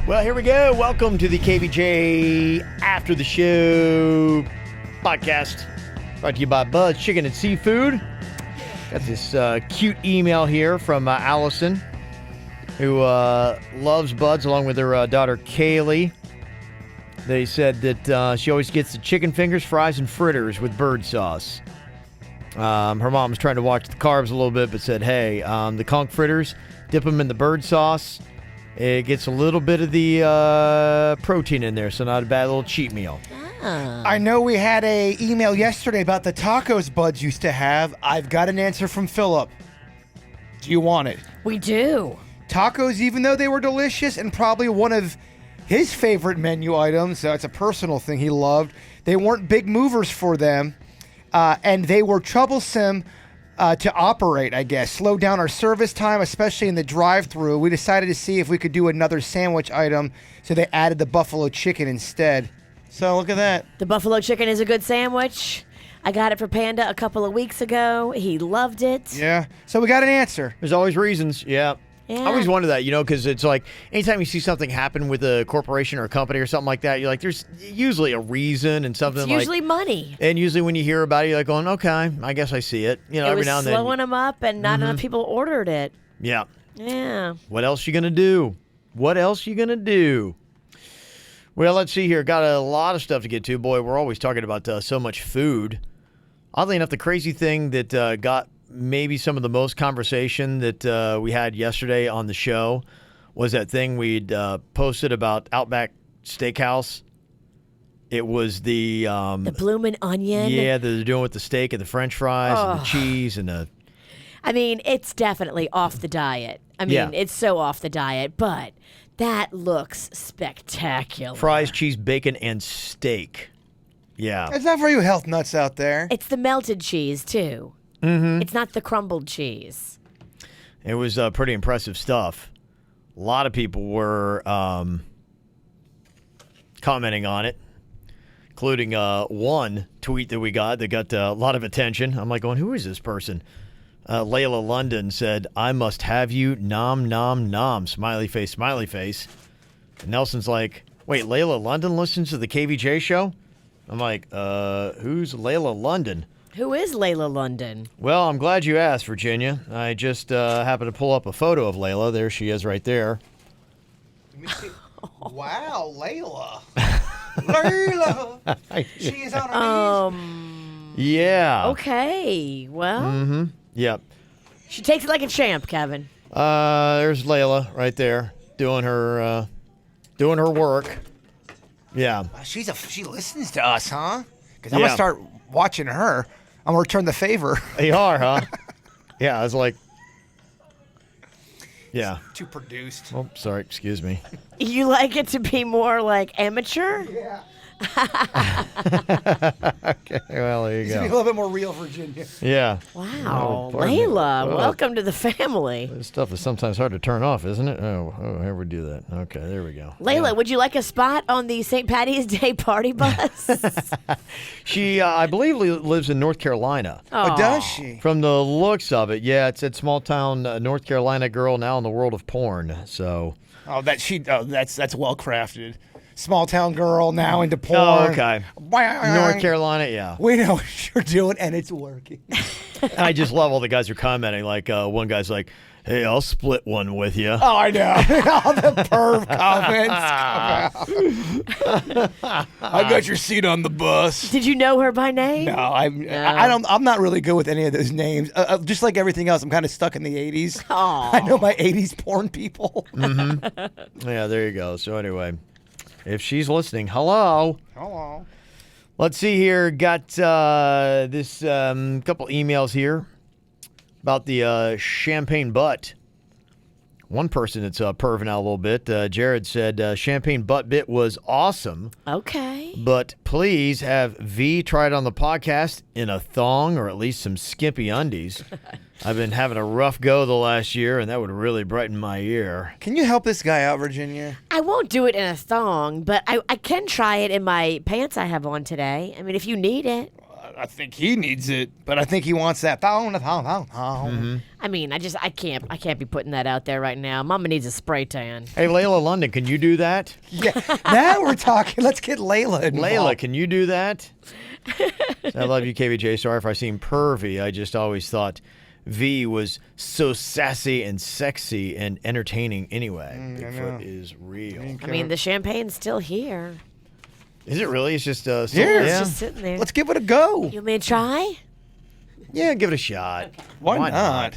Well, here we go. Welcome to the KVJ After the Show podcast. Brought to you by Buzz Chicken and Seafood. Got this cute email here from Allison, who loves Buzz along with her daughter Kaylee. They said that she always gets the chicken fingers, fries, and fritters with bird sauce. Her mom's trying to watch the carbs a little bit, but said, hey, the conch fritters, dip them in the bird sauce. It gets a little bit of the protein in there, so not a bad little cheat meal. I know we had a email yesterday about the tacos Buds used to have. I've got an answer from Philip. Do you want it? We do. Tacos, even though they were delicious and probably one of his favorite menu items, so it's a personal thing he loved, they weren't big movers for them, and they were troublesome to operate, I guess. Slowed down our service time, especially in the drive-thru. We decided to see if we could do another sandwich item, so they added the buffalo chicken instead. So look at that. The buffalo chicken is a good sandwich. I got it for Panda a couple of weeks ago. He loved it. Yeah. So we got an answer. There's always reasons, yeah. Yeah. I always wonder that, because it's like anytime you see something happen with a corporation or a company or something like that, you're like, there's usually a reason and something It's usually money. And usually when you hear about it, you're like going, okay, I guess I see it. It Every was now and then. slowing them up, and not enough people ordered it. Yeah. Yeah. What else you gonna do? Well, let's see here. Got a lot of stuff to get to. Boy, we're always talking about so much food. Oddly enough, the crazy thing that got maybe some of the most conversation that we had yesterday on the show was that thing we'd posted about Outback Steakhouse. It was the bloomin' onion. Yeah, that they're doing with the steak and the French fries and the cheese and the. I mean, it's definitely off the diet. It's so off the diet, but that looks spectacular. Fries, cheese, bacon, and steak. Yeah. It's not for you health nuts out there. It's the melted cheese, too. Mm-hmm. It's not the crumbled cheese. It was pretty impressive stuff. A lot of people were commenting on it, including one tweet that we got that got a lot of attention. I'm like going, who is this person? Layla London said, I must have you, nom, nom, nom, smiley face, smiley face. And Nelson's like, wait, Layla London listens to the KVJ show? I'm like, who's Layla London? Who is Layla London? Well, I'm glad you asked, Virginia. I just happened to pull up a photo of Layla. There she is right there. Let me see. Wow, Layla. Layla. She is on her knees. Yeah. Okay, well. Mm-hmm. Yep. She takes it like a champ, Kevin. There's Layla right there doing her work. Yeah. She listens to us, huh? Because I'm going to start watching her. I'm going to return the favor. You are, huh? Yeah, I was like, yeah. Too produced. Oh, sorry, excuse me. You like it to be more like amateur? Yeah. Okay, well, there you It's go. be a little bit more real, Virginia. Yeah. Wow. Oh, pardon me. Layla, welcome to the family. This stuff is sometimes hard to turn off, isn't it? Oh, here we do that. Okay, there we go. Layla, would you like a spot on the St. Patty's Day party bus? She, I believe, lives in North Carolina. Oh, does she? From the looks of it, yeah, it's a small town North Carolina girl now in the world of porn. So. That's well crafted. Small town girl now into porn. Oh, okay. North Carolina, yeah. We know what you're doing, and it's working. I just love all the guys who are commenting. Like one guy's like, "Hey, I'll split one with you." Oh, I know. All the perv comments. I got your seat on the bus. Did you know her by name? No, I'm not really good with any of those names. Just like everything else, I'm kind of stuck in the 80s. Aw. I know my 80s porn people. Mm-hmm. Yeah, there you go. So anyway, if she's listening, hello. Hello. Let's see here. Got this couple emails here about the champagne butt. One person that's perving out a little bit. Jared said champagne butt bit was awesome. Okay. But please have V try it on the podcast in a thong or at least some skimpy undies. I've been having a rough go the last year, and that would really brighten my ear. Can you help this guy out, Virginia? I won't do it in a thong, but I can try it in my pants I have on today. I mean, if you need it. I think he needs it, but I think he wants that. I mean, I can't be putting that out there right now. Mama needs a spray tan. Hey, Layla London, can you do that? Yeah, now we're talking. Let's get Layla involved. Layla, can you do that? I love you, KVJ. Sorry if I seem pervy. I just always thought V was so sassy and sexy and entertaining anyway. Bigfoot is real. I mean, the champagne's still here. Is it really? It's just Here. It's yeah. just sitting there. Let's give it a go. You want me to try? Yeah, give it a shot. Okay. Why not?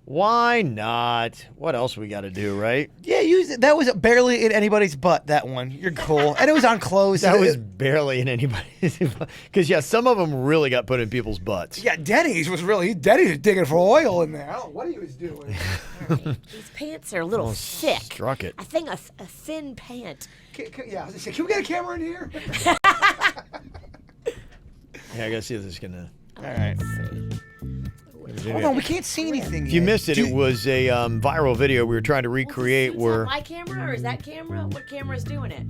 Why not? What else we got to do, right? Yeah, use it. That was barely in anybody's butt, that one. You're cool. And it was on clothes. That was barely in anybody's. Because, yeah, some of them really got put in people's butts. Yeah, Denny's was digging for oil in there. I don't know what he was doing. These pants are a little thick. Struck it. I think a thin pant. Yeah, I was gonna say, can we get a camera in here? Yeah, I got to see if this is going to... All right. Hold on, we can't see anything If you missed it, it was a viral video we were trying to recreate Is where... that my camera or is that camera? What camera is doing it?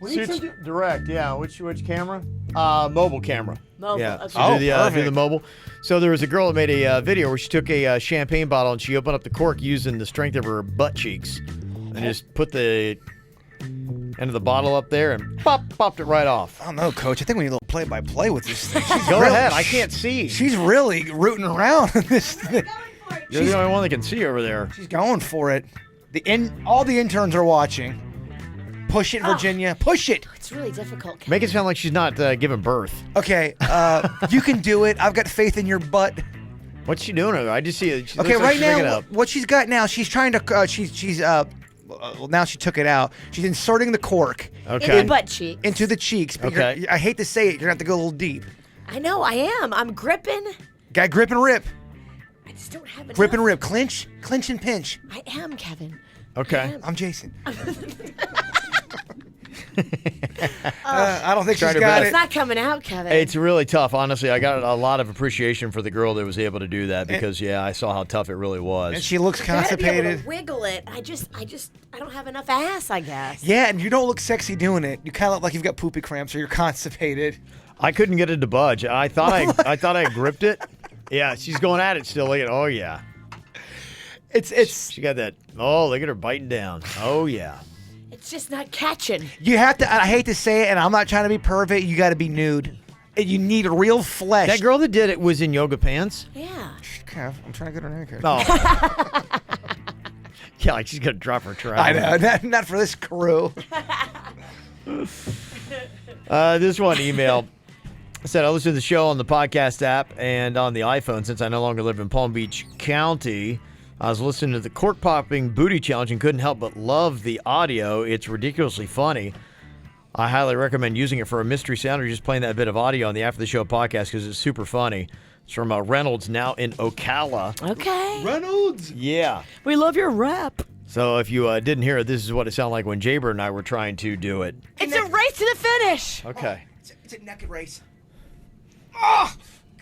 Suits direct, yeah. Which camera? Mobile camera. Mobile, Yeah. okay. So do the perfect. mobile. So there was a girl that made a video where she took a champagne bottle and she opened up the cork using the strength of her butt cheeks and just put the end of the bottle up there and popped it right off. I don't know, Coach. I think we need a little play-by-play with this thing. Go ahead. I can't see. She's really rooting around in this thing. You're the only one that can see over there. She's going for it. All the interns are watching. Push it, Virginia. Push it. It's really difficult. Make it sound like she's not giving birth. Okay, you can do it. I've got faith in your butt. What's she doing over there? I just see it. She Okay, looks like right she's picking it now, up. what she's got now, she's trying to. Well, now she took it out. She's inserting the cork Okay. In the butt cheek. into the cheeks. But Okay. I hate to say it, you're gonna have to go a little deep. I know, I am. I'm gripping. Got grip and rip. I just don't have enough. Grip and rip. Clinch and pinch. I am, Kevin. Okay. I'm Jason. I don't think she's Tried her got best. It's it. not coming out, Kevin. It's really tough, honestly. I got a lot of appreciation for the girl that was able to do that because, yeah, I saw how tough it really was. And she looks I gotta be able constipated. to wiggle it. I don't have enough ass, I guess. Yeah, and you don't look sexy doing it. You kind of look like you've got poopy cramps or you're constipated. I couldn't get it to budge. I thought I gripped it. Yeah, she's going at it still. Look at, oh yeah, It's she got that. Oh, look at her biting down. Oh yeah. It's just not catching. you have to. I hate to say it, and I'm not trying to be pervert. You got to be nude. And you need real flesh. That girl that did it was in yoga pants. Yeah. Okay, I'm trying to get her naked. Oh. Yeah, like she's gonna drop her trousers. I know, not for this crew. This one email said, I listened to the show on the podcast app and on the iPhone since I no longer live in Palm Beach County. I was listening to the cork popping booty challenge and couldn't help but love the audio. It's ridiculously funny. I highly recommend using it for a mystery sound or just playing that bit of audio on the After the Show podcast because it's super funny. It's from Reynolds, now in Ocala. Okay. Reynolds. Yeah. We love your rap. So if you didn't hear it, this is what it sounded like when Jaber and I were trying to do it. It's a race to the finish. Okay. It's a naked race. Oh,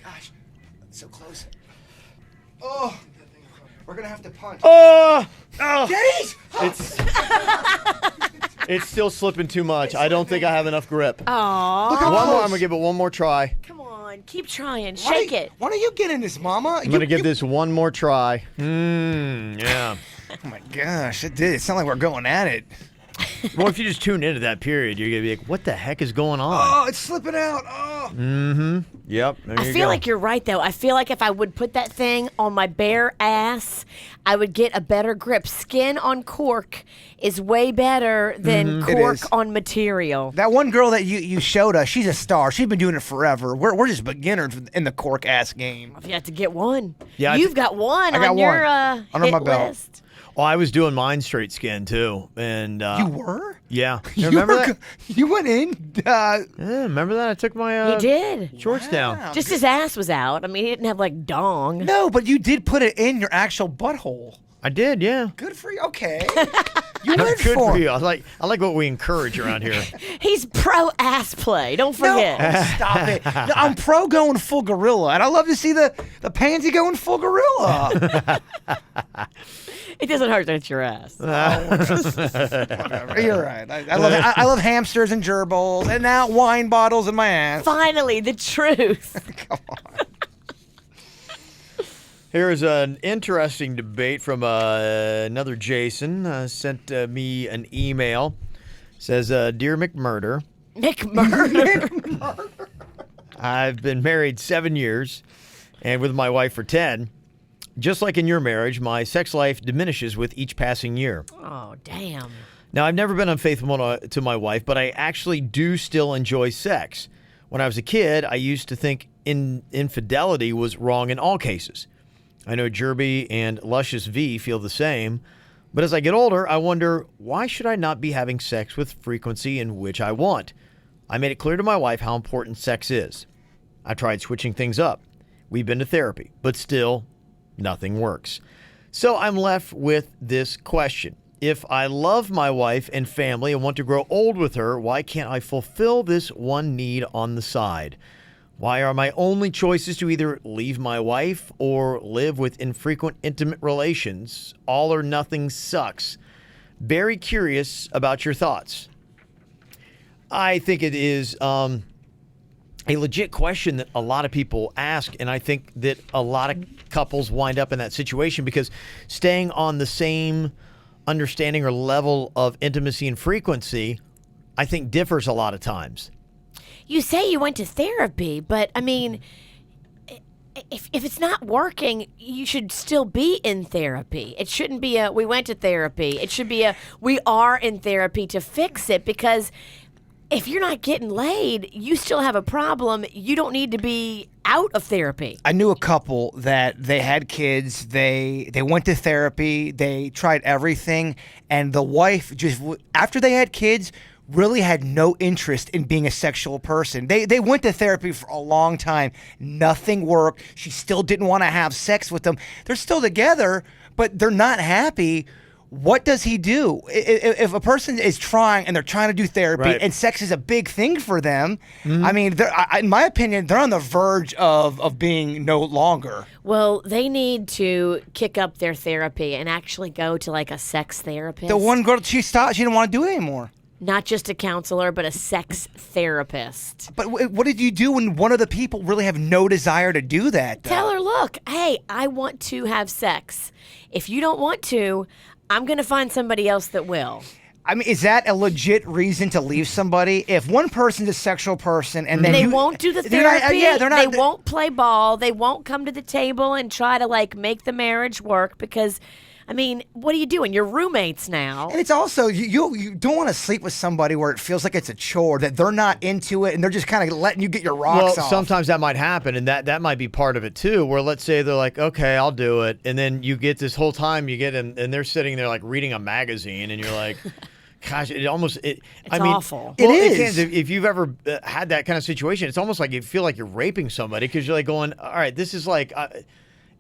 gosh, so close. Oh, we're gonna have to punt. Oh! Denny's! It's still slipping too much. I don't think I have enough grip. Aw. Look how One more. close. I'm going to give it one more try. Come on. Keep trying. Shake it. Why don't you get in this, Mama? I'm going to give this one more try. Yeah. Oh my gosh, it did. It sounded like we're going at it. Well, if you just tune into that period, you're going to be like, what the heck is going on? Oh, it's slipping out. Oh. Yep. There I you feel go. like you're right, though. I feel like if I would put that thing on my bare ass, I would get a better grip. Skin on cork is way better than It cork is. on material. That one girl that you showed us, she's a star. She's been doing it forever. We're just beginners in the cork ass game. If you have to get one. Yeah, You've got one I got on your one. Under hit my belt. list. Well, I was doing mine straight skin, too. And You were? Yeah. You Remember were that? You went in. Yeah, remember that? I took my He did. shorts down. Wow. Just his ass was out. I mean, he didn't have like dong. No, but you did put it in your actual butthole. I did, yeah. Good for you. Okay. You went Good for for it. you. I like what we encourage around here. He's pro ass play. Don't forget. No, stop it. No, I'm pro going full gorilla, and I love to see the pansy going full gorilla. It doesn't hurt that it's your ass. Whatever. You're right. I love hamsters and gerbils, and now wine bottles in my ass. Finally, the truth. Come on. Here's an interesting debate from another Jason. Sent me an email. Says, Dear McMurder. McMurder. I've been married 7 years and with my wife for 10. Just like in your marriage, my sex life diminishes with each passing year. Oh, damn. Now, I've never been unfaithful to my wife, but I actually do still enjoy sex. When I was a kid, I used to think infidelity was wrong in all cases. I know Jerby and Luscious V feel the same, but as I get older, I wonder, why should I not be having sex with frequency in which I want? I made it clear to my wife how important sex is. I tried switching things up. We've been to therapy, but still, nothing works. So I'm left with this question. If I love my wife and family and want to grow old with her, why can't I fulfill this one need on the side? Why are my only choices to either leave my wife or live with infrequent intimate relations? All or nothing sucks. Very curious about your thoughts. I think it is a legit question that a lot of people ask, and I think that a lot of couples wind up in that situation because staying on the same understanding or level of intimacy and frequency, I think differs a lot of times. You say you went to therapy, but I mean, if it's not working, you should still be in therapy. It shouldn't be we went to therapy. It should be we are in therapy to fix it, because if you're not getting laid, you still have a problem. You don't need to be out of therapy. I knew a couple that they had kids. They went to therapy. They tried everything, and the wife just after they had kids really had no interest in being a sexual person. They went to therapy for a long time. Nothing worked. She still didn't want to have sex with them. They're still together, but they're not happy. What does he do? If a person is trying and they're trying to do therapy, right, and sex is a big thing for them, I mean, in my opinion, they're on the verge of being no longer. Well, they need to kick up their therapy and actually go to like a sex therapist. The one girl, she stopped. She didn't want to do it anymore. Not just a counselor, but a sex therapist. But what did you do when one of the people really have no desire to do that, though? Tell her, look, hey, I want to have sex. If you don't want to, I'm going to find somebody else that will. I mean, is that a legit reason to leave somebody? If one person's a sexual person and then they won't do the therapy, they're not, they won't play ball, they won't come to the table and try to like make the marriage work, because I mean, what are you doing? You're roommates now. And it's also, you don't want to sleep with somebody where it feels like it's a chore, that they're not into it and they're just kind of letting you get your rocks off. Well, sometimes that might happen, and that might be part of it too, where let's say they're like, okay, I'll do it. And then you get this whole time, you get in, and they're sitting there like reading a magazine, and you're like, gosh, it's awful. Well, it is. If you've ever had that kind of situation, it's almost like you feel like you're raping somebody, because you're like going, all right, this is like...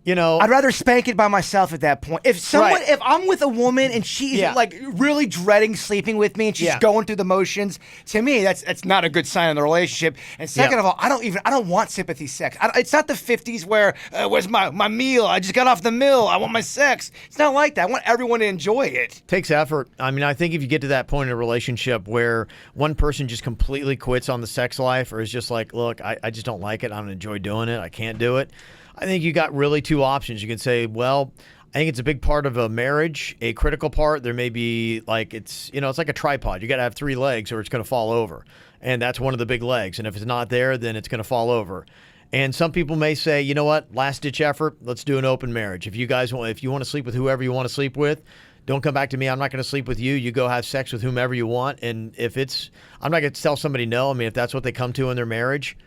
you know, I'd rather spank it by myself at that point. If I'm with a woman and she's like really dreading sleeping with me and she's going through the motions, to me that's not a good sign in the relationship. And second of all, I don't want sympathy sex. It's not the 50s where where's my meal? I just got off the mill. I want my sex. It's not like that. I want everyone to enjoy it. Takes effort. I mean, I think if you get to that point in a relationship where one person just completely quits on the sex life, or is just like, look, I just don't like it. I don't enjoy doing it. I can't do it. I think you got really two options. You can say, well, I think it's a big part of a marriage, a critical part. There may be like it's like a tripod. You got to have 3 legs or it's going to fall over. And that's one of the big legs. And if it's not there, then it's going to fall over. And some people may say, you know what, last ditch effort, let's do an open marriage. If you want to sleep with whoever you want to sleep with, don't come back to me. I'm not going to sleep with you. You go have sex with whomever you want. And I'm not going to tell somebody no. I mean, if that's what they come to in their marriage,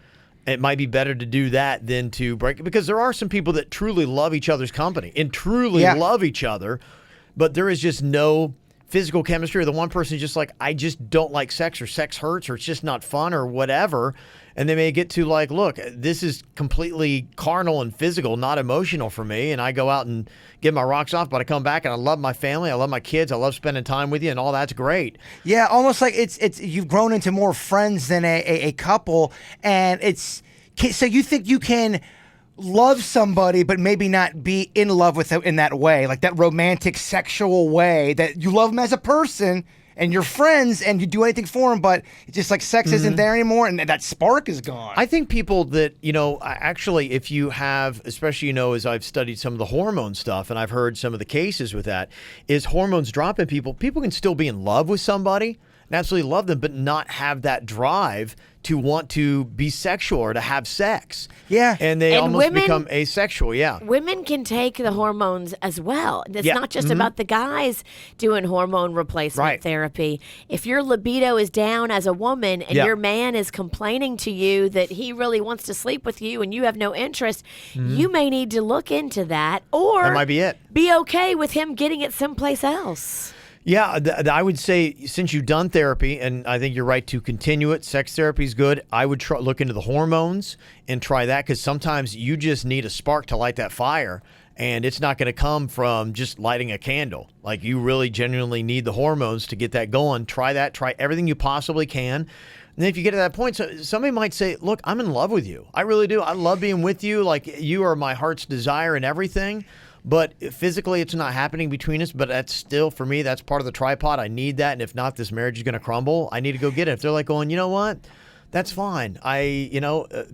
it might be better to do that than to break it, because there are some people that truly love each other's company and truly love each other, but there is just no physical chemistry, or the one person is just like, I just don't like sex, or sex hurts, or it's just not fun, or whatever. And they may get to like, look, this is completely carnal and physical, not emotional for me. And I go out and get my rocks off, but I come back and I love my family. I love my kids. I love spending time with you, and all that's great. Yeah, almost like it's you've grown into more friends than a couple. And so you think you can love somebody, but maybe not be in love with them in that way, like that romantic, sexual way that you love them as a person and you're friends and you do anything for them, but it's just like sex isn't there anymore and that spark is gone. I think people that, actually, if you have, especially, as I've studied some of the hormone stuff and I've heard some of the cases with that, is hormones dropping people can still be in love with somebody and absolutely love them, but not have that drive to want to be sexual or to have sex. Yeah. And they almost become asexual, yeah. Women can take the hormones as well. It's Yeah. not just about the guys doing hormone replacement Right. therapy. If your libido is down as a woman and Yeah. your man is complaining to you that he really wants to sleep with you and you have no interest, you may need to look into that, or That might be it. be okay with him getting it someplace else. Yeah, I would say since you've done therapy, and I think you're right to continue it, sex therapy is good. I would look into the hormones and try that, because sometimes you just need a spark to light that fire, and it's not going to come from just lighting a candle. Like, you really genuinely need the hormones to get that going. Try that. Try everything you possibly can. And then if you get to that point, somebody might say, look, I'm in love with you. I really do. I love being with you. Like, you are my heart's desire and everything. But physically, it's not happening between us. But that's still, for me, that's part of the tripod. I need that. And if not, this marriage is going to crumble. I need to go get it. If they're like going, you know what? That's fine.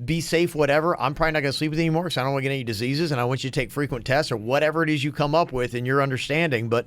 Be safe, whatever. I'm probably not going to sleep with you anymore because I don't want to get any diseases. And I want you to take frequent tests or whatever it is you come up with in your understanding. But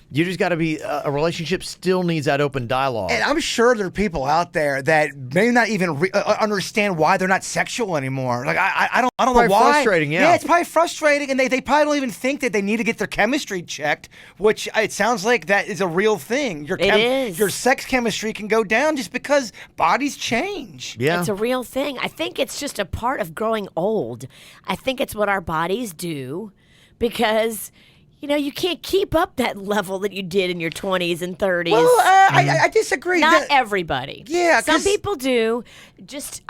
you just got to be, a relationship still needs that open dialogue. And I'm sure there are people out there that may not even understand why they're not sexual anymore. Like I don't know Probably why. frustrating, yeah. Yeah, it's probably frustrating, and they probably don't even think that they need to get their chemistry checked. Which it sounds like that is a real thing. Your is. sex chemistry can go down just because bodies change. Yeah. It's a real thing. I think it's just a part of growing old. I think it's what our bodies do, because you can't keep up that level that you did in your 20s and 30s. Well, I disagree. Not everybody. Yeah, some 'cause- people do.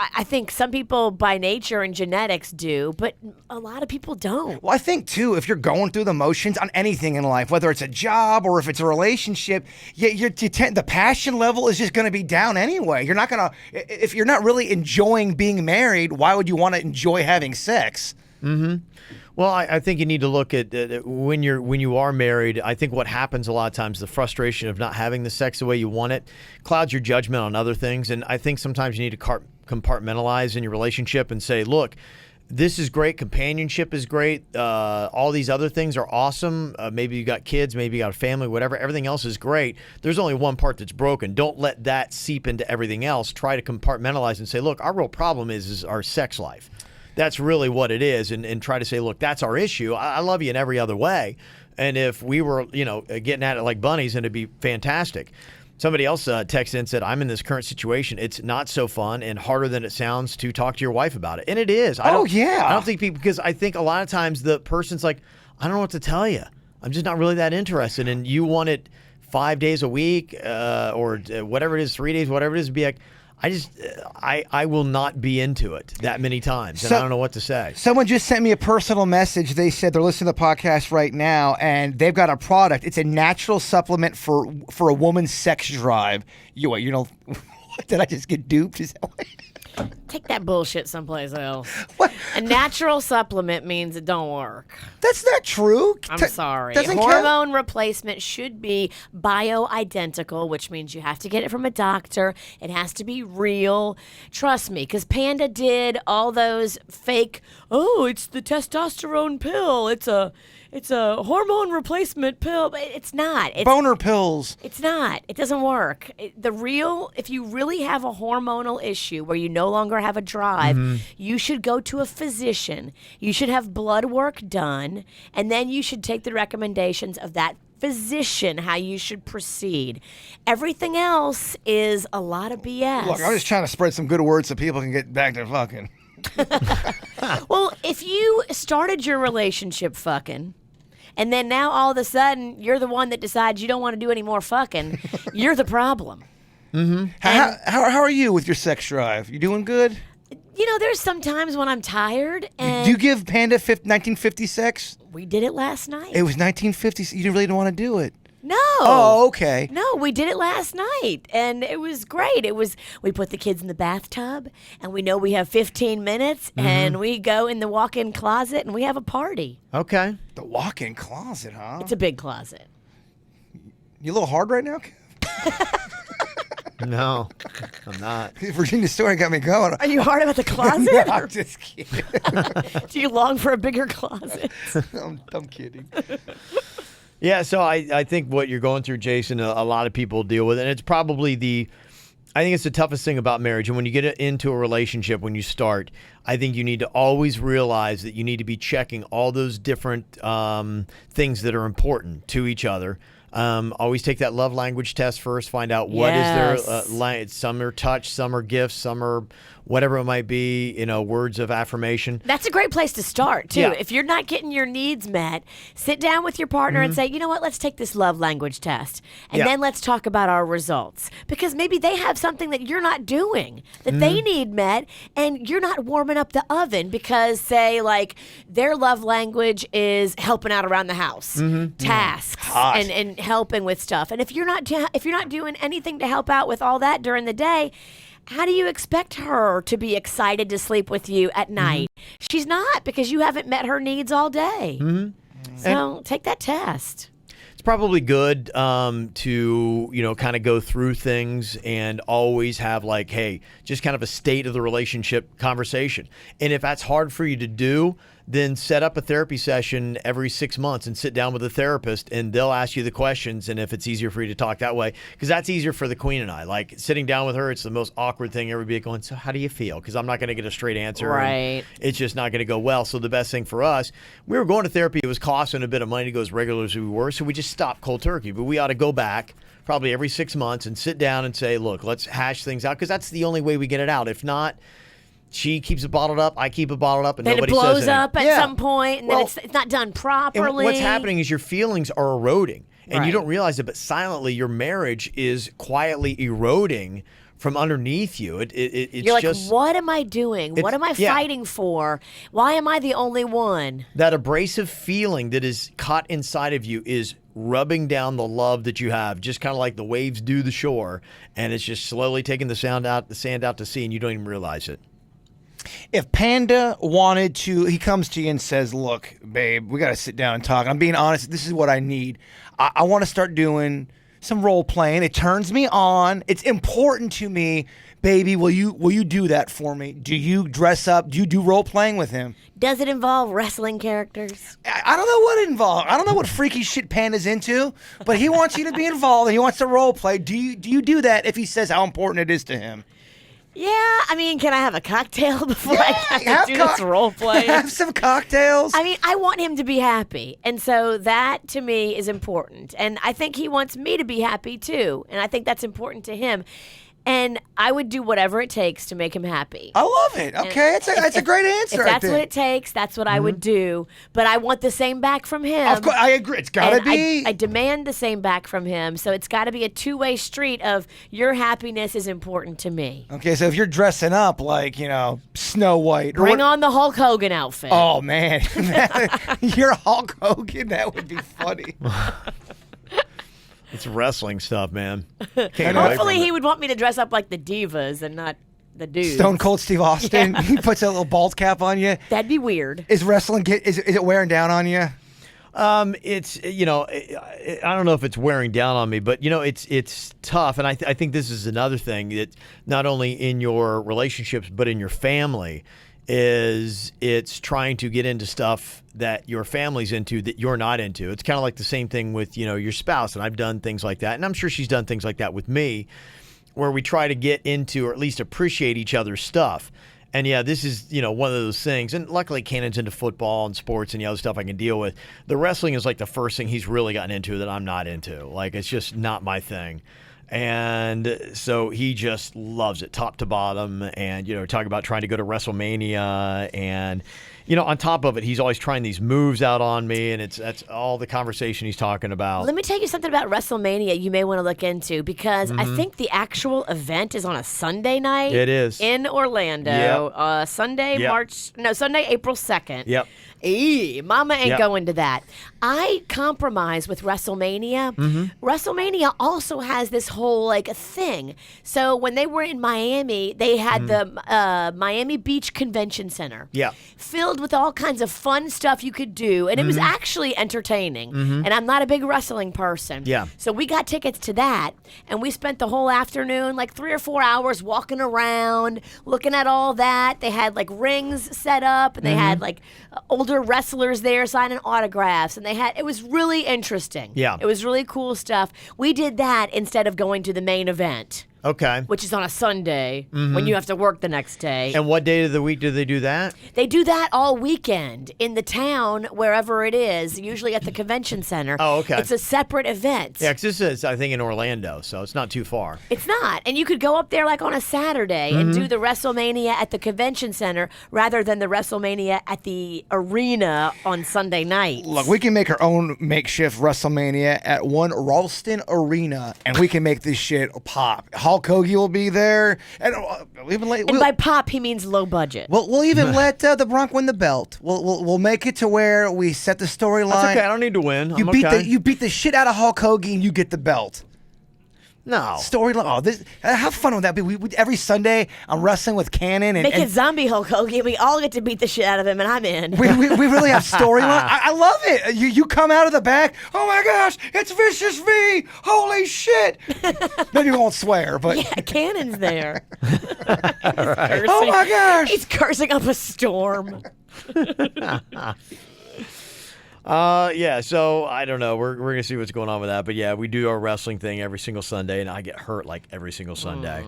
I think some people by nature and genetics do, but a lot of people don't. Well, I think, too, if you're going through the motions on anything in life, whether it's a job or if it's a relationship, the passion level is just going to be down anyway. You're not going to, if you're not really enjoying being married, why would you want to enjoy having sex? Well, I think you need to look at when you are married. I think what happens a lot of times, the frustration of not having the sex the way you want it, clouds your judgment on other things. And I think sometimes you need to compartmentalize in your relationship and say, look, this is great. Companionship is great. All these other things are awesome. Maybe you got kids, maybe you got a family, whatever. Everything else is great. There's only one part that's broken. Don't let that seep into everything else. Try to compartmentalize and say, look, our real problem is our sex life. That's really what it is, and try to say, look, that's our issue. I love you in every other way. And if we were, getting at it like bunnies, then it'd be fantastic. Somebody else texted in and said, I'm in this current situation. It's not so fun and harder than it sounds to talk to your wife about it. And it is. I don't think people, because I think a lot of times the person's like, I don't know what to tell you. I'm just not really that interested. And you want it 5 days a week or whatever it is, 3 days, whatever it is, to be like, I will not be into it that many times, and I don't know what to say. Someone just sent me a personal message. They said they're listening to the podcast right now, and they've got a product. It's a natural supplement for a woman's sex drive. Did I just get duped? Is that what? Take that bullshit someplace else. What? A natural supplement means it don't work. That's not true. I'm sorry. Doesn't Hormone replacement should be bioidentical, which means you have to get it from a doctor. It has to be real. Trust me, because Panda did all those fake, it's the testosterone pill. It's a hormone replacement pill. But it's not. It's boner pills. It's not. It doesn't work. If you really have a hormonal issue where you no longer have a drive, you should go to a physician. You should have blood work done, and then you should take the recommendations of that physician, how you should proceed. Everything else is a lot of BS. Look, I'm just trying to spread some good words so people can get back to fucking. Well, if you started your relationship fucking, and then now all of a sudden you're the one that decides you don't want to do any more fucking, you're the problem. How are you with your sex drive? You doing good? There's some times when I'm tired, and Do you give Panda 1950 sex? we did it last night. It was 1950. So you really didn't want to do it. No. Oh, okay. No, we did it last night, and it was great. We put the kids in the bathtub, and we know we have 15 minutes, and we go in the walk-in closet, and we have a party. Okay. The walk-in closet, huh? It's a big closet. You a little hard right now? No, I'm not. Virginia's story got me going. Are you hard about the closet? No, I'm just kidding. Do you long for a bigger closet? I'm kidding. Yeah, so I think what you're going through, Jason, a lot of people deal with, and it's probably I think it's the toughest thing about marriage. And when you get into a relationship, when you start, I think you need to always realize that you need to be checking all those different things that are important to each other. Always take that love language test first. Find out what is their some are touch, some are gifts, some are whatever it might be. Words of affirmation. That's a great place to start too. Yeah. If you're not getting your needs met, sit down with your partner and say, you know what? Let's take this love language test, and then let's talk about our results. Because maybe they have something that you're not doing that they need met, and you're not warming up the oven because, say, like their love language is helping out around the house, tasks, and helping with stuff. And if you're not doing anything to help out with all that during the day, how do you expect her to be excited to sleep with you at night? She's not, because you haven't met her needs all day. So take that test. It's probably good to kind of go through things and always have hey, just kind of a state of the relationship conversation. And if that's hard for you to do, then set up a therapy session every 6 months and sit down with a therapist, and they'll ask you the questions. And if it's easier for you to talk that way, because that's easier for the queen and I. Like sitting down with her, it's the most awkward thing ever. Be going, so how do you feel? Because I'm not going to get a straight answer. Right. It's just not going to go well. So the best thing for us, we were going to therapy. It was costing a bit of money to go as regular as we were. So we just stopped cold turkey. But we ought to go back probably every 6 months and sit down and say, look, let's hash things out, because that's the only way we get it out. If not, she keeps it bottled up, I keep it bottled up, and then nobody it blows says anything. up at some point, and then it's not done properly. And what's happening is your feelings are eroding, and you Right. don't realize it, but silently your marriage is quietly eroding from underneath you. It's You're like, just what am I doing? What am I fighting for? Why am I the only one? that abrasive feeling that is caught inside of you is rubbing down the love that you have, just kind of like the waves do the shore, and it's just slowly taking the sand out to sea, and you don't even realize it. If Panda wanted to, he comes to you and says, look, babe, we got to sit down and talk. I'm being honest. This is what I need. I want to start doing some role playing. It turns me on. It's important to me. Baby, will you do that for me? Do you dress up? Do you do role playing with him? Does it involve wrestling characters? I don't know what it involves. I don't know what freaky shit Panda's into, but he wants you to be involved and he wants to role play. Do you do that if he says how important it is to him? Yeah, I mean, can I have a cocktail before I do this role play? Have some cocktails. I mean, I want him to be happy. And so that, to me, is important. And I think he wants me to be happy, too. And I think that's important to him. And I would do whatever it takes to make him happy. I love it. Okay, it's a great answer. If that's what it takes, that's what I would do. But I want the same back from him. Of course, I agree. It's got to And be. I demand the same back from him. So it's got to be a two-way street of your happiness is important to me. Okay, so if you're dressing up like, Snow White. Bring on the Hulk Hogan outfit. Oh, man. You're Hulk Hogan. That would be funny. It's wrestling stuff, man. Hopefully he would want me to dress up like the divas and not the dudes. Stone Cold Steve Austin. He puts a little bald cap on you. That'd be weird. Is wrestling is it wearing down on you? It's I don't know if it's wearing down on me, but it's tough, and I think this is another thing that not only in your relationships but in your family is it's trying to get into stuff that your family's into that you're not into. It's kind of like the same thing with your spouse, and I've done things like that, and I'm sure she's done things like that with me, where we try to get into or at least appreciate each other's stuff. And yeah, this is, one of those things. And luckily, Cannon's into football and sports and the other stuff I can deal with. The wrestling is like the first thing he's really gotten into that I'm not into. Like, it's just not my thing. And so he just loves it, top to bottom. And, talk about trying to go to WrestleMania. And on top of it, he's always trying these moves out on me, and that's all the conversation he's talking about. Let me tell you something about WrestleMania you may want to look into, because I think the actual event is on a Sunday night. It is. In Orlando. Yep. Sunday, Yep. Sunday, April 2nd. Yep. Mama ain't Yep. going to that. I compromise with WrestleMania. WrestleMania also has this whole thing. So when they were in Miami, they had the Miami Beach Convention Center. Yeah. Filled with all kinds of fun stuff you could do, and it was actually entertaining. And I'm not a big wrestling person. Yeah. So we got tickets to that, and we spent the whole afternoon, 3 or 4 hours walking around, looking at all that. They had rings set up, and they had older wrestlers there signing autographs, and it was really interesting. Yeah. It was really cool stuff. We did that instead of going to the main event, Okay. which is on a Sunday when you have to work the next day. And what day of the week do they do that? They do that all weekend in the town, wherever it is, usually at the convention center. Oh, okay. It's a separate event. Yeah, because this is, I think, in Orlando, so it's not too far. It's not. And you could go up there on a Saturday and do the WrestleMania at the convention center rather than the WrestleMania at the arena on Sunday night. Look, we can make our own makeshift WrestleMania at one Ralston Arena, and we can make this shit pop. Hulk Hogan will be there, and And by pop, he means low budget. we'll even let the Bronx win the belt. We'll make it to where we set the storyline. That's okay. I don't need to win. You I'm beat okay. you beat the shit out of Hulk Hogan, you get the belt. No. Storyline. Oh, this how fun would that be? We every Sunday I'm wrestling with Cannon and, Make it and zombie Hulk Hogan. We all get to beat the shit out of him, and I'm in. we really have storyline. I love it. You come out of the back. Oh my gosh, it's Vicious V. Holy shit. Maybe you won't swear, but Yeah, Cannon's there. oh my gosh. He's cursing up a storm. Yeah, so I don't know. We're going to see what's going on with that. But yeah, we do our wrestling thing every single Sunday, and I get hurt every single Sunday.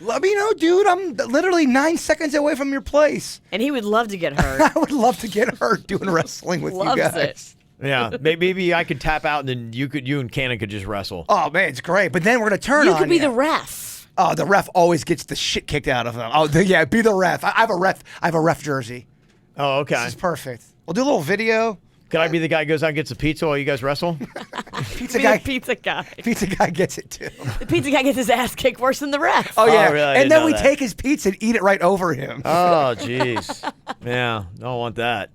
Let me know, dude. I'm literally 9 seconds away from your place. And he would love to get hurt. I would love to get hurt doing wrestling with you Loves guys. it. Yeah, maybe I could tap out, and then you and Cannon could just wrestle. Oh man, it's great. But then we're gonna turn You on could be you. the ref. Oh, the ref always gets the shit kicked out of him. Oh, yeah, be the ref. I have a ref. I have a ref jersey. Oh, okay. This is perfect. We'll do a little video. Could I be the guy who goes out and gets a pizza while you guys wrestle? Pizza Be guy. the pizza guy. Pizza guy gets it too. The pizza guy gets his ass kicked worse than the ref. Oh yeah, really? I and didn't then know we that. take his pizza and eat it right over him. Oh, jeez. Yeah, don't want that.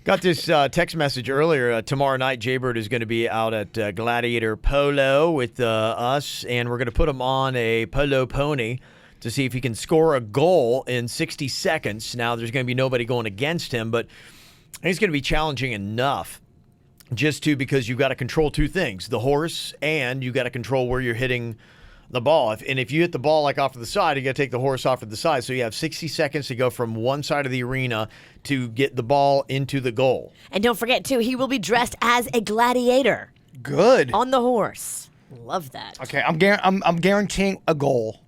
Got this text message earlier. Tomorrow night, Jaybird is going to be out at Gladiator Polo with us, and we're going to put him on a polo pony to see if he can score a goal in 60 seconds. Now, there's going to be nobody going against him, but I think it's going to be challenging enough because you've got to control two things, the horse, and you got to control where you're hitting the ball. If you hit the ball off to the side, you got to take the horse off to the side. So you have 60 seconds to go from one side of the arena to get the ball into the goal. And don't forget, too, he will be dressed as a gladiator Good. on the horse. Love that. Okay, I'm guaranteeing a goal.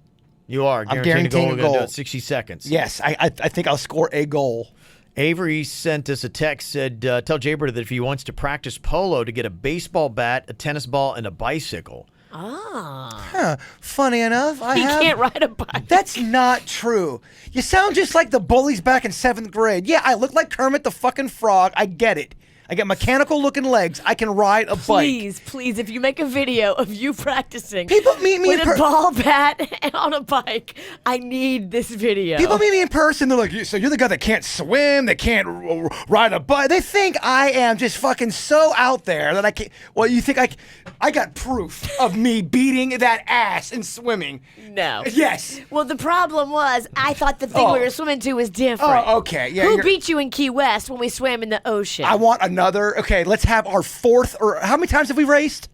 You are I'm guaranteeing guaranteeing a a goal. We're gonna do goal. it 60 seconds. Yes, I think I'll score a goal. Avery sent us a text, said, tell Jaybird that if he wants to practice polo to get a baseball bat, a tennis ball, and a bicycle. Ah. Huh. Funny enough, He can't ride a bike. That's not true. You sound just like the bullies back in 7th grade. Yeah, I look like Kermit the fucking Frog. I get it. I got mechanical-looking legs. I can ride a bike. Please, if you make a video of you practicing People meet me with in a ball bat and on a bike, I need this video. People meet me in person. They're like, so you're the guy that can't swim, that can't ride a bike. They think I am just fucking so out there that I can't. Well, you think I got proof of me beating that ass in swimming. No. Yes. Well, the problem was I thought the thing we Oh. were swimming to was different. Oh, okay. Yeah. Who beat you in Key West when we swam in the ocean? I want another. Okay, let's have our fourth. Or how many times have we raced?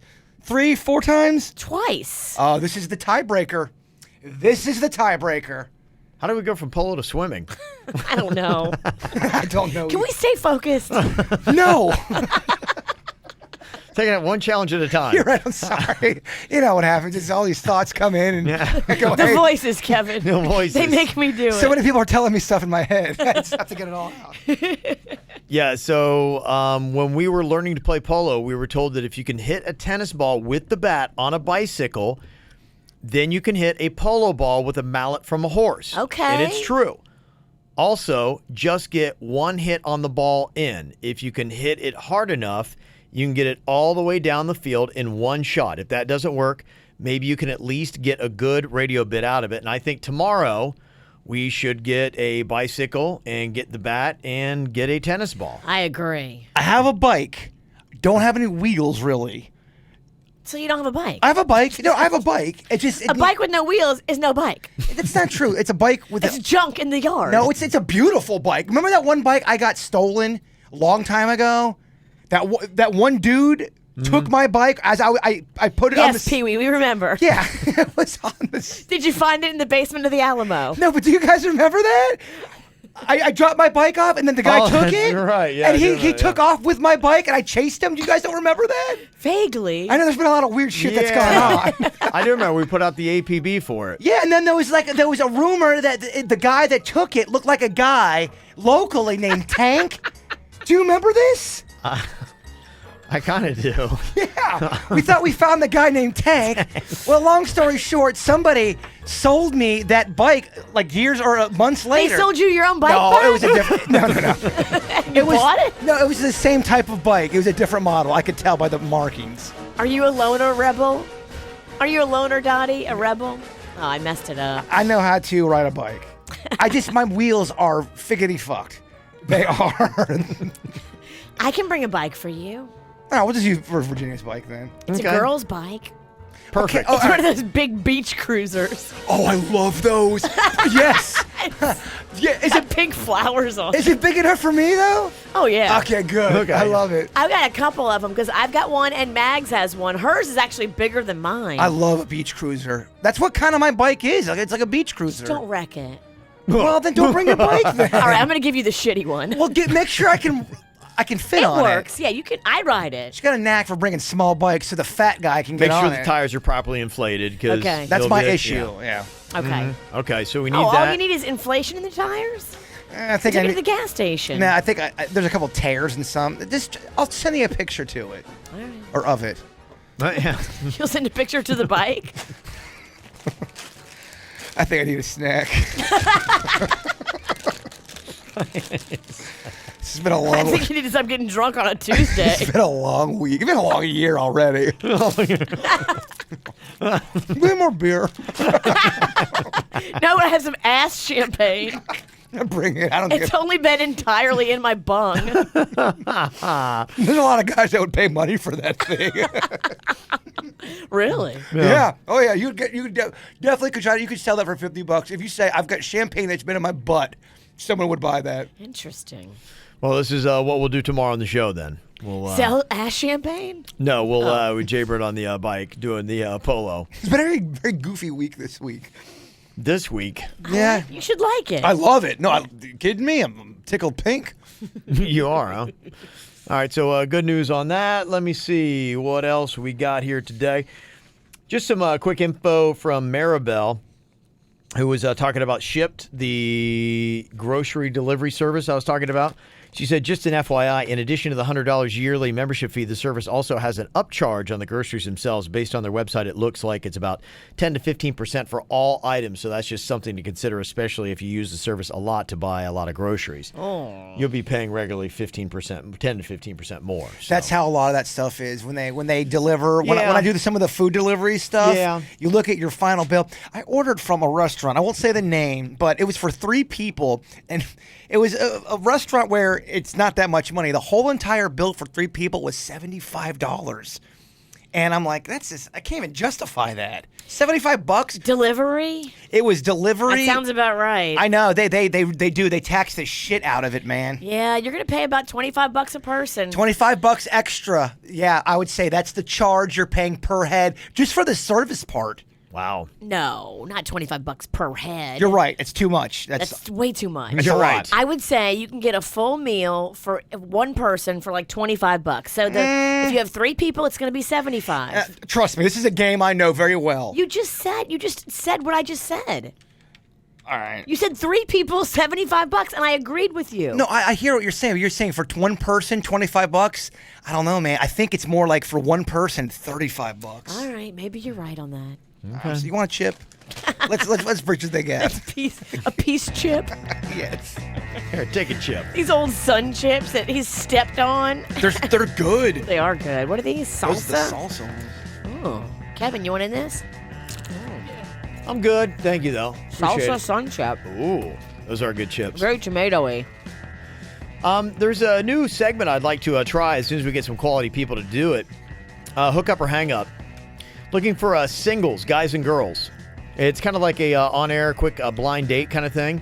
3, 4 times? Twice. Oh, this is the tiebreaker. This is the tiebreaker. How do we go from polo to swimming? I don't know. I don't know. Can we stay focused? No. Taking it one challenge at a time. You're right. I'm sorry. You know what happens is all these thoughts come in and I go, The hey. voices, Kevin. The voices. They make me do So it. many people are telling me stuff in my head. I just have to get it all out. Yeah, so when we were learning to play polo, we were told that if you can hit a tennis ball with the bat on a bicycle, then you can hit a polo ball with a mallet from a horse. Okay. And it's true. Also, just get one hit on the ball in. If you can hit it hard enough, you can get it all the way down the field in one shot. If that doesn't work, maybe you can at least get a good radio bit out of it. And I think tomorrow we should get a bicycle and get the bat and get a tennis ball. I agree. I have a bike. Don't have any wheels, really. So you don't have a bike? I have a bike. No, I have a bike. A bike with no wheels is no bike. That's not true. It's a bike with It's junk in the yard. No, it's a beautiful bike. Remember that one bike I got stolen a long time ago? That one dude took my bike as I put it on the... Yes, Pee-wee, we remember. Yeah, it was on the... Did you find it in the basement of the Alamo? No, but do you guys remember that? I dropped my bike off, and then the guy took it. You're right, yeah. And he took off with my bike, and I chased him. Do you guys don't remember that? Vaguely. I know there's been a lot of weird shit that's going on. I do remember we put out the APB for it. Yeah, and then there was a rumor that the guy that took it looked like a guy locally named Tank. Do you remember this? I kind of do. Yeah. We thought we found the guy named Tank. Well, long story short, somebody sold me that bike like years or months later. They sold you your own bike No, back? it was a different... No. You bought it? No, it was the same type of bike. It was a different model. I could tell by the markings. Are you a loner rebel? Are you a loner, Dottie? A rebel? Oh, I messed it up. I know how to ride a bike. My wheels are figgity fucked. They are. I can bring a bike for you. Oh, we'll just use for Virginia's bike then. It's Okay. a girl's bike. Perfect. Okay. It's one of those big beach cruisers. Oh, I love those. Yes. Yeah. Is Got pink flowers on it. it big enough for me though? Oh, yeah. Okay, good. Okay. I love it. I've got a couple of them because I've got one and Mags has one. Hers is actually bigger than mine. I love a beach cruiser. That's what kind of my bike is. It's like a beach cruiser. Don't wreck it. Well, then don't bring your bike then. All right, I'm going to give you the shitty one. Well, make sure I can fit it on works. it. Yeah, you can. I ride it. She's got a knack for bringing small bikes so the fat guy can Make get sure on the it. tires are properly inflated. Cause Okay. That's they'll my be- issue. Yeah. Okay. Okay, so we need Oh, that. all you need is inflation in the tires? I think Take I it to need. the gas station. Nah, I think there's a couple tears and some. I'll send you a picture to it All right. or of it. Yeah. You'll send a picture to the bike? I think I need a snack. This has been a I long. think you need to stop getting drunk on a Tuesday. It's been a long week. It's been a long year already. Bit more beer. No, I have some ass champagne. Bring it. I don't It's get. only been entirely in my bung. There's a lot of guys that would pay money for that thing. Really? Yeah. Oh yeah. Definitely could try. You could sell that for $50 if you say I've got champagne that's been in my butt. Someone would buy that. Interesting. Well, this is what we'll do tomorrow on the show then. We'll Sell ass champagne? No, we'll with Jaybird on the bike doing the polo It's been a very, very goofy week this week. this week. Yeah. You should like it. I love it. No, you kidding me? I'm tickled pink. You are, huh? All right, so good news on that. Let me see what else we got here today. Just some quick info from Maribel, who was talking about Shipped, the grocery delivery service I was talking about. She said, just an FYI, in addition to the $100 yearly membership fee, the service also has an upcharge on the groceries themselves. Based on their website, it looks like it's about 10 to 15% for all items. So that's just something to consider, especially if you use the service a lot to buy a lot of groceries. Oh. You'll be paying regularly 15%, 10 to 15% more. So. That's how a lot of that stuff is when they deliver. When Yeah. I do some of the food delivery stuff, Yeah. you look at your final bill. I ordered from a restaurant. I won't say the name, but it was for 3 people, and it was a restaurant where it's not that much money. The whole entire bill for 3 people was $75. And I'm like, that's just, I can't even justify that. $75? Delivery? It was delivery. That sounds about right. I know they do. They tax the shit out of it, man. Yeah, you're going to pay about $25 a person. $25 extra. Yeah, I would say that's the charge you're paying per head just for the service part. Wow. No, not $25 per head. You're right. It's too much. That's way too much. You're a lot. right. I would say you can get a full meal for one person for like $25. So if you have 3 people, it's going to be $75. Trust me, this is a game I know very well. You just said what I just said. All right. You said 3 people, $75, and I agreed with you. No, I hear what you're saying. You're saying for one person, $25. I don't know, man. I think it's more like for one person, $35. All right, maybe you're right on that. So you want a chip? Let's bridge the thing out. A piece chip. Yes. Here, take a chip. These old sun chips that he's stepped on. They're good. They are good. What are these? Those are the Salsa? salsa ones. Oh. Kevin, you want in this? I'm good. Thank you, though. Appreciate Salsa it. sun chip. Ooh, those are good chips. Very tomatoey. There's a new segment I'd like to try as soon as we get some quality people to do it. Hook up or hang up. Looking for singles, guys and girls. It's kind of like a on-air, quick blind date kind of thing.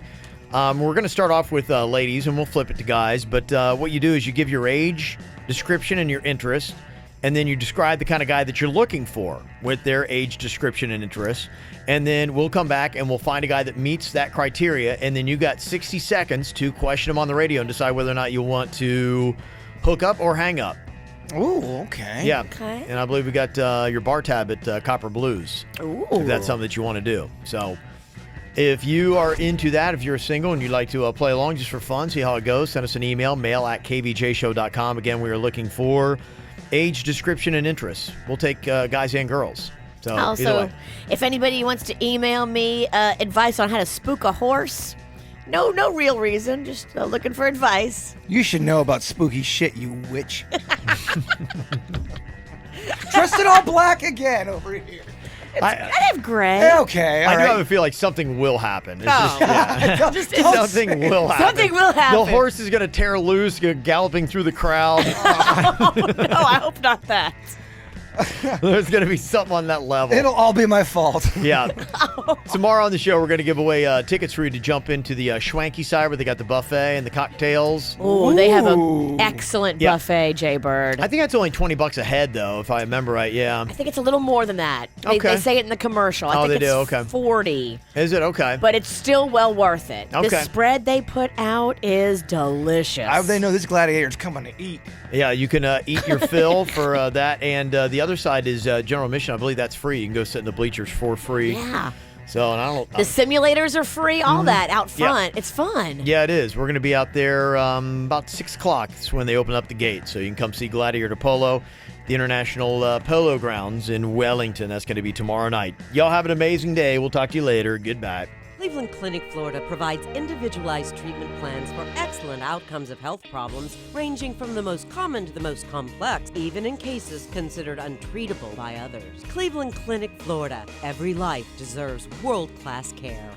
We're going to start off with ladies, and we'll flip it to guys. But what you do is you give your age, description, and your interest, and then you describe the kind of guy that you're looking for with their age, description, and interest. And then we'll come back and we'll find a guy that meets that criteria. And then you got 60 seconds to question him on the radio and decide whether or not you want to hook up or hang up. Ooh, okay. Yeah. Okay. And I believe we got your bar tab at Copper Blues. Ooh. If that's something that you want to do. So if you are into that, if you're single and you'd like to play along just for fun, see how it goes, send us an email, mail@kvjshow.com. Again, we are looking for age, description, and interests. We'll take guys and girls. So either Also, way. if anybody wants to email me advice on how to spook a horse, no real reason, just looking for advice. You should know about spooky shit, you witch. Dressed in all black again over here. I have gray. Okay, all I do right. have a feel like something will happen. It's Oh. just, yeah. Something will happen. Something will happen. The horse is going to tear loose, go galloping through the crowd. Oh, no, I hope not that. There's going to be something on that level. It'll all be my fault. Yeah. Tomorrow on the show, we're going to give away tickets for you to jump into the Schwanky side where they got the buffet and the cocktails. Oh, they have Ooh. an excellent Yeah. buffet, Jay Bird. I think that's only $20 a head, though, if I remember right. Yeah. I think it's a little more than that. They Okay. say it in the commercial. I Oh, think they it's do? Okay. 40. Is it? Okay. But it's still well worth it. Okay. The spread they put out is delicious. How do they know this gladiator's coming to eat? Yeah, you can eat your fill for that. And the other side is general admission. I believe that's free. You can go sit in the bleachers for free. Yeah. So, and I don't The simulators are free, all that out Yeah. front. It's fun. Yeah, it is. We're going to be out there about 6 o'clock. It's when they open up the gate. So you can come see Gladiator Polo, the International Polo Grounds in Wellington. That's going to be tomorrow night. Y'all have an amazing day. We'll talk to you later. Goodbye. Cleveland Clinic, Florida provides individualized treatment plans for excellent outcomes of health problems ranging from the most common to the most complex, even in cases considered untreatable by others. Cleveland Clinic, Florida. Every life deserves world-class care.